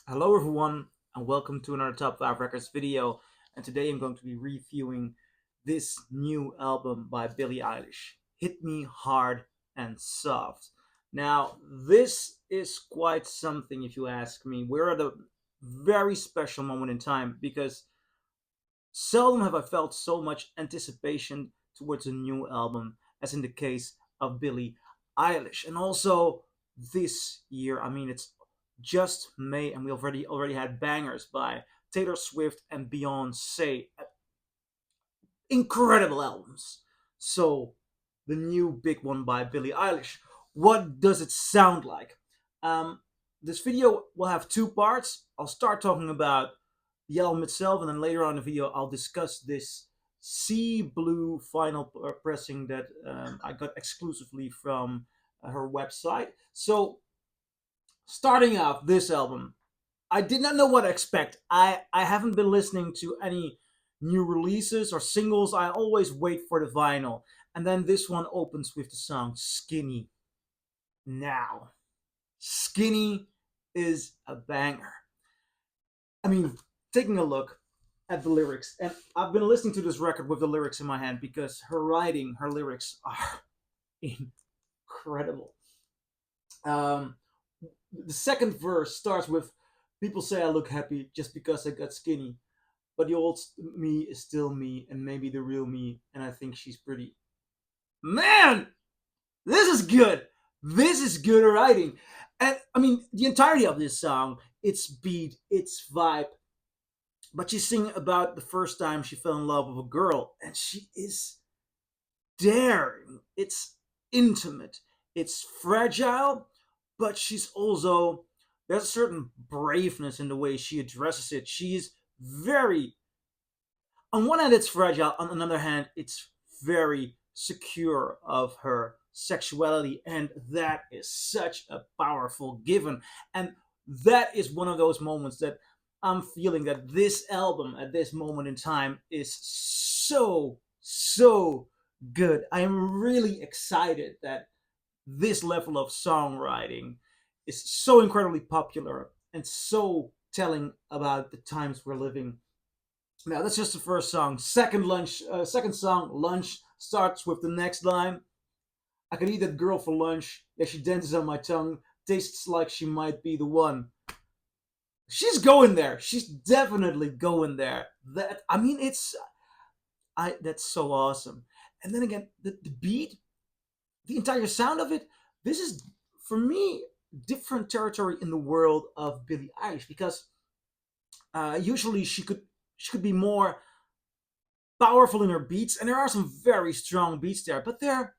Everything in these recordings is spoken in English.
Hello everyone and welcome to another Top 5 Records video, and today I'm going to be reviewing this new album by Billie Eilish, Hit Me Hard and Soft. Now this is quite something if you ask me. We're at a very special moment in time because seldom have I felt so much anticipation towards a new album as in the case of Billie Eilish. And also this year, it's just May and we already had bangers by Taylor Swift and Beyonce. Incredible albums. So the new big one by Billie Eilish. What does it sound like? Um, this video will have two parts. I'll start talking about the album itself, and then later on in the video, I'll discuss this Seablue final pressing that I got exclusively from her website. So, starting off this album, I did not know what to expect. I haven't been listening to any new releases or singles. I always wait for the vinyl. And then this one opens with the song Skinny. Now, Skinny is a banger. I mean, taking a look at the lyrics, and I've been listening to this record with the lyrics in my hand because her writing, her lyrics are incredible. Um, the second verse starts with, "People say I look happy just because I got skinny, but the old me is still me, and maybe the real me, and I think she's pretty." Man, this is good. This is good writing. And the entirety of this song, its beat, its vibe, but she's singing about the first time she fell in love with a girl, and she is daring. It's intimate. It's fragile, but she's also there's a certain braveness in the way she addresses it. She's very on one hand it's fragile, on another hand it's very secure of her sexuality, and that is such a powerful given. And that is one of those moments that I'm feeling that this album at this moment in time is so good. I am really excited that this level of songwriting is so incredibly popular and so telling about the times we're living. Now that's just the first song. Second song, Lunch, starts with the next line. "I could eat that girl for lunch. Yeah, she dances on my tongue. Tastes like she might be the one." She's going there. She's definitely going there. It's I that's so awesome. And then again, the beat, the entire sound of it. This is for me different territory in the world of Billie Eilish because usually she could be more powerful in her beats, and there are some very strong beats there, but they're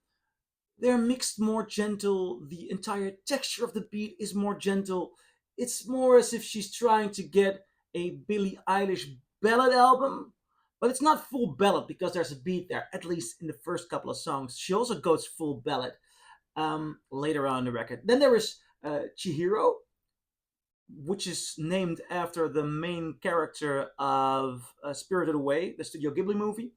mixed more gentle. The entire texture of the beat is more gentle. It's more as if she's trying to get a Billie Eilish ballad album, but it's not full ballad because there's a beat there, at least in the first couple of songs. She also goes full ballad later on in the record. Then there is Chihiro, which is named after the main character of Spirited Away, the Studio Ghibli movie.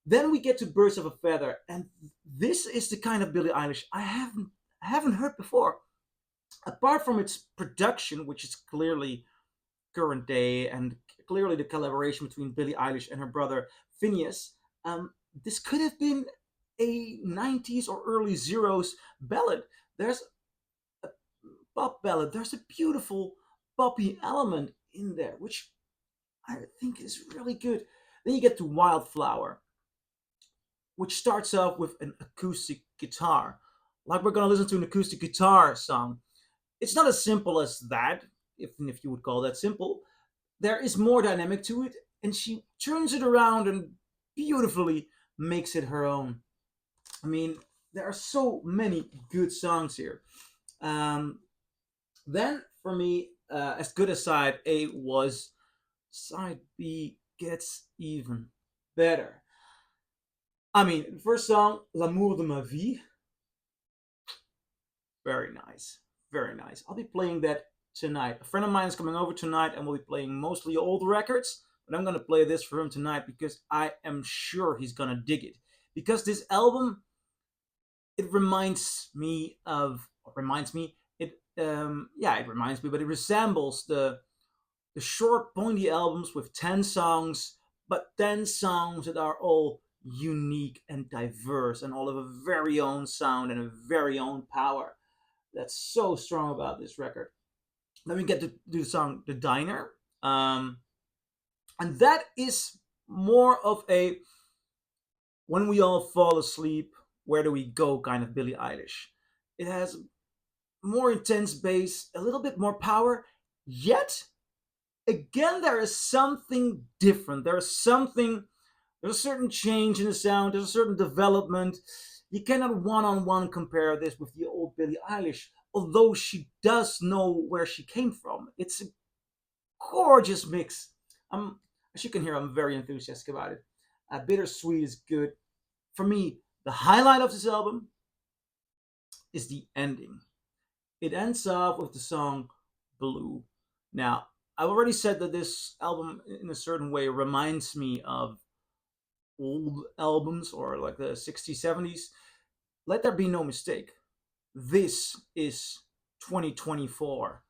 Then we get to Birds of a Feather, and this is the kind of Billie Eilish I haven't heard before. Apart from its production, which is clearly current day and clearly the collaboration between Billie Eilish and her brother Phineas, this could have been a 90s or early zeros ballad. There's a pop ballad. There's a beautiful poppy element in there, which I think is really good. Then you get to Wildflower, which starts off with an acoustic guitar. Like we're gonna listen to an acoustic guitar song. It's not as simple as that, if you would call that simple. There is more dynamic to it, and she turns it around and beautifully makes it her own. I mean, there are so many good songs here. Um, then for me, as good as side A was, side B gets even better. First song, L'amour de ma vie, very nice. Very nice. I'll be playing that tonight. A friend of mine is coming over tonight and we'll be playing mostly old records, but I'm going to play this for him tonight because I am sure he's going to dig it. Because this album, it reminds me of, reminds me, it reminds me, but it resembles the the short, pointy albums with 10 songs, but 10 songs that are all unique and diverse and all of a very own sound and a very own power. That's so strong about this record. Then we get to do the song The Diner. Um, and that is more of a when we all fall asleep, where do we go kind of Billie Eilish. It has more intense bass, a little bit more power, yet again there is something different. There's a certain change in the sound, there's a certain development. You cannot one-on-one compare this with the old Billie Eilish, although she does know where she came from. It's a gorgeous mix. As you can hear, I'm very enthusiastic about it. Bittersweet is good. For me, the highlight of this album is the ending. It ends off with the song Blue. Now, I've already said that this album, in a certain way, reminds me of old albums or like the 60s, 70s. Let there be no mistake. This is 2024,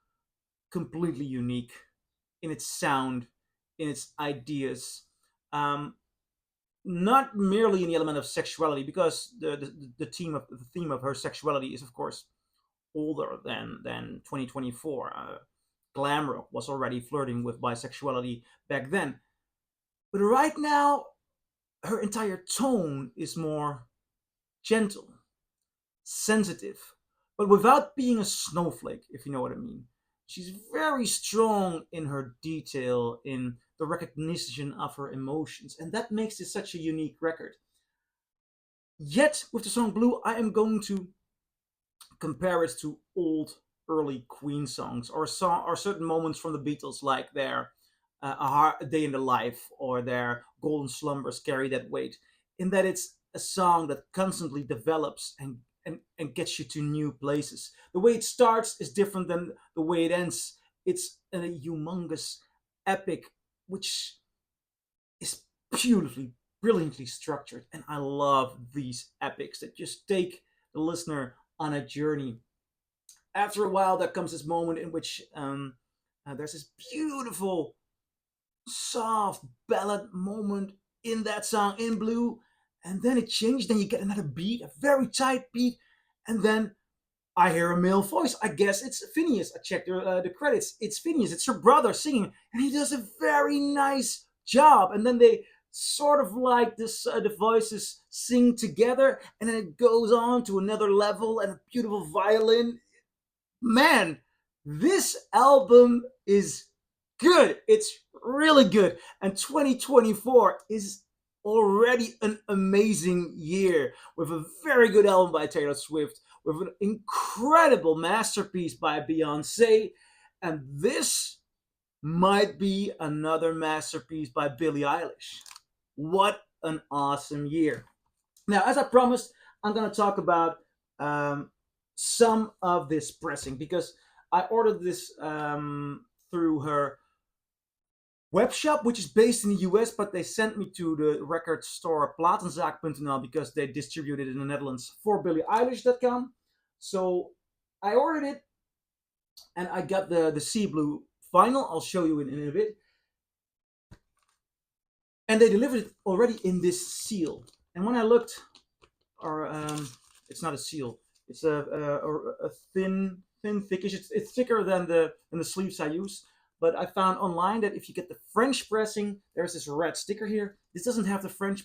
completely unique in its sound, in its ideas. Um, Not merely in the element of sexuality, because the theme of her sexuality is, of course, older than 2024. Glam rock was already flirting with bisexuality back then, but right now her entire tone is more gentle, sensitive, but without being a snowflake, if you know what I mean. She's very strong in her detail, in the recognition of her emotions, and that makes this such a unique record. Yet, with the song Blue, I am going to compare it to old early Queen songs, or certain moments from the Beatles, like their a Day in the Life or their Golden Slumbers Carry That Weight, in that it's a song that constantly develops and gets you to new places. The way it starts is different than the way it ends. It's a humongous epic, which is beautifully, brilliantly structured. And I love these epics that just take the listener on a journey. After a while, there comes this moment in which there's this beautiful, soft ballad moment in that song in Blue, and then it changes. Then you get another beat, a very tight beat, and then I hear a male voice. I guess it's Phineas. I checked the credits. It's Phineas. It's her brother singing, and he does a very nice job. And then they sort of like this, the voices sing together, and then it goes on to another level and a beautiful violin. Man, this album is good. It's really good. And 2024 is already an amazing year with a very good album by Taylor Swift, with an incredible masterpiece by Beyonce, and this might be another masterpiece by Billie Eilish. What an awesome year. Now, as I promised, I'm going to talk about um, some of this pressing, because I ordered this through her web shop, which is based in the US, but they sent me to the record store platenzaak.nl because they distribute it in the Netherlands for BillieEilish.com. So I ordered it, and I got the Seablue vinyl. I'll show you in a bit. And they delivered it already in this seal. And when I looked, or it's not a seal, it's a thin, thickish. It's thicker than the sleeves I use. But I found online that if you get the French pressing, there's this red sticker here. This doesn't have the French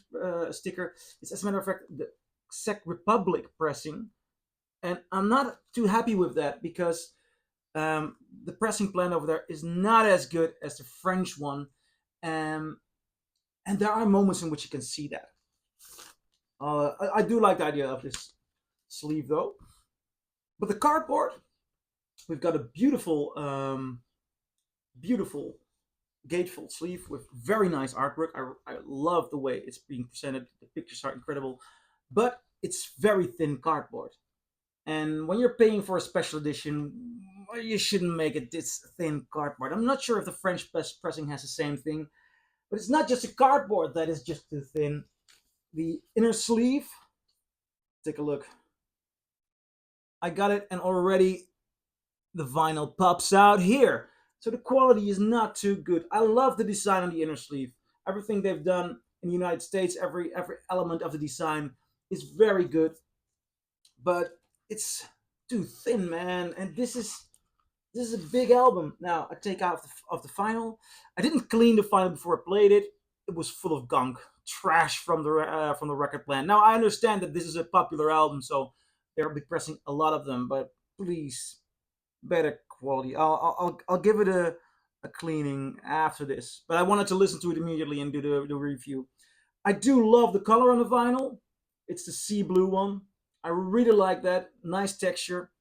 sticker. It's, as a matter of fact, the Czech Republic pressing. And I'm not too happy with that, because the pressing plant over there is not as good as the French one. And there are moments in which you can see that. I do like the idea of this sleeve, though. But the cardboard, we've got a beautiful gatefold sleeve with very nice artwork. I love the way it's being presented. The pictures are incredible, but it's very thin cardboard. And when you're paying for a special edition, you shouldn't make it this thin cardboard. I'm not sure if the French pressing has the same thing, but it's not just a cardboard that is just too thin. The inner sleeve, take a look. I got it, and already the vinyl pops out here. So the quality is not too good. I love the design on the inner sleeve. Everything they've done in the United States, every element of the design is very good, but it's too thin, man. And this is a big album. Now I take out of the final. I didn't clean the final before I played it. It was full of gunk, trash from the record plant. Now I understand that this is a popular album, so they'll be pressing a lot of them. But please, better quality. I'll give it a cleaning after this. But I wanted to listen to it immediately and do the review. I do love the color on the vinyl. It's the Seablue one. I really like that. Nice texture.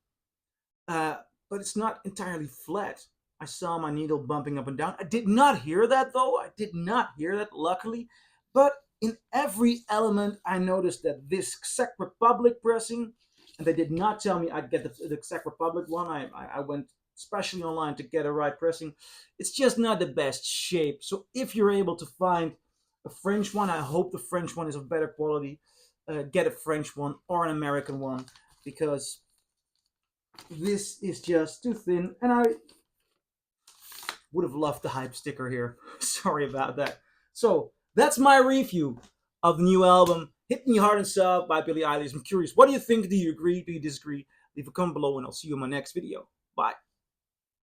Uh, but it's not entirely flat. I saw my needle bumping up and down. I did not hear that though. I did not hear that, luckily. But in every element, I noticed that this Czech Republic pressing, and they did not tell me I'd get the Czech Republic one. I went especially online to get a right pressing. It's just not the best shape. So if you're able to find a French one, I hope the French one is of better quality. Get a French one or an American one, because this is just too thin, and I would have loved the hype sticker here. Sorry about that. So that's my review of the new album Hit Me Hard and Soft by Billie Eilish. I'm curious, what do you think? Do you agree? Do you disagree? Leave a comment below and I'll see you in my next video. Bye.